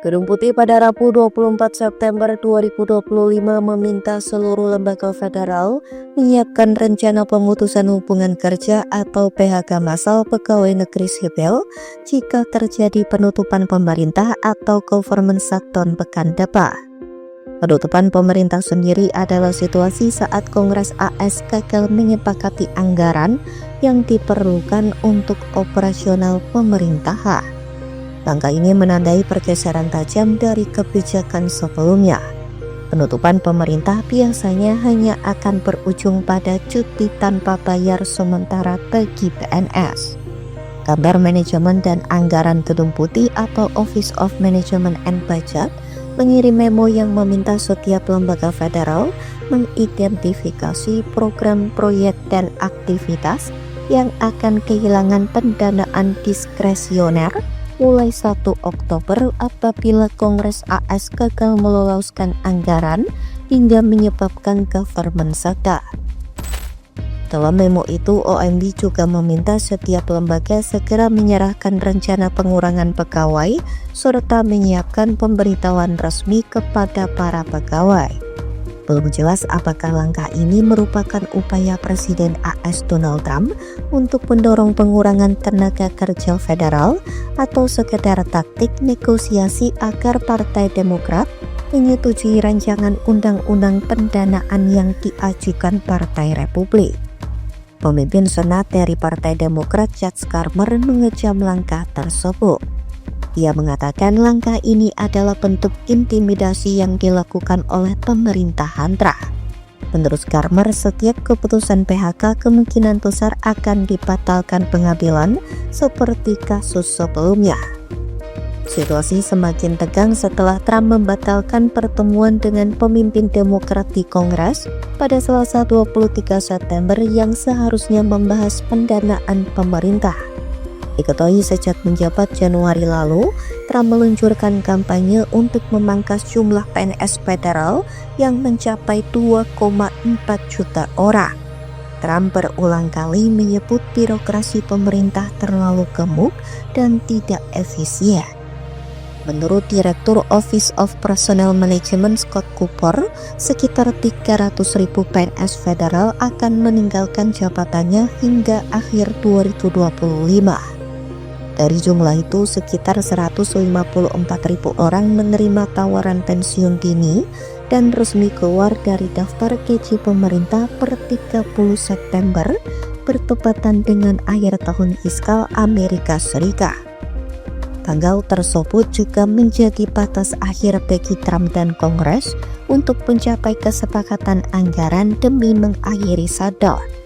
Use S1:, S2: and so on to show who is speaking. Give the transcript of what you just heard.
S1: Gedung Putih pada Rabu 24 September 2025 meminta seluruh lembaga federal menyiapkan rencana pemutusan hubungan kerja atau PHK massal pegawai negeri sipil jika terjadi penutupan pemerintah atau government shutdown pekan depan. Penutupan pemerintah sendiri adalah situasi saat Kongres AS gagal menyepakati anggaran yang diperlukan untuk operasional pemerintahan. Langkah ini menandai pergeseran tajam dari kebijakan sebelumnya. Penutupan pemerintah biasanya hanya akan berujung pada cuti tanpa bayar sementara bagi PNS. Kabar Manajemen dan Anggaran Gedung Putih atau Office of Management and Budget mengirim memo yang meminta setiap lembaga federal mengidentifikasi program, proyek, dan aktivitas yang akan kehilangan pendanaan diskresioner mulai 1 Oktober apabila Kongres AS gagal meloloskan anggaran hingga menyebabkan government shutdown. Dalam memo itu, OMB juga meminta setiap lembaga segera menyerahkan rencana pengurangan pegawai serta menyiapkan pemberitahuan resmi kepada para pegawai. Belum jelas apakah langkah ini merupakan upaya Presiden AS Donald Trump untuk mendorong pengurangan tenaga kerja federal atau sekedar taktik negosiasi agar Partai Demokrat menyetujui rancangan undang-undang pendanaan yang diajukan Partai Republik. Pemimpin Senat dari Partai Demokrat Chuck Schumer mengecam langkah tersebut. Ia mengatakan langkah ini adalah bentuk intimidasi yang dilakukan oleh pemerintahan Trump. Menurut Schumer, setiap keputusan PHK kemungkinan besar akan dibatalkan pengadilan seperti kasus sebelumnya. Situasi semakin tegang setelah Trump membatalkan pertemuan dengan pemimpin Demokrat di Kongres pada Selasa 23 September yang seharusnya membahas pendanaan pemerintah. Diketahui sejak menjabat Januari lalu, Trump meluncurkan kampanye untuk memangkas jumlah PNS federal yang mencapai 2,4 juta orang. Trump berulang kali menyebut birokrasi pemerintah terlalu gemuk dan tidak efisien. Menurut Direktur Office of Personnel Management Scott Cooper, sekitar 300.000 PNS federal akan meninggalkan jabatannya hingga akhir 2025. Dari jumlah itu, sekitar 154.000 orang menerima tawaran pensiun dini dan resmi keluar dari daftar gaji pemerintah per 30 September bertepatan dengan akhir tahun fiskal Amerika Serikat. Tanggal tersebut juga menjadi batas akhir bagi Trump dan Kongres untuk mencapai kesepakatan anggaran demi mengakhiri shutdown.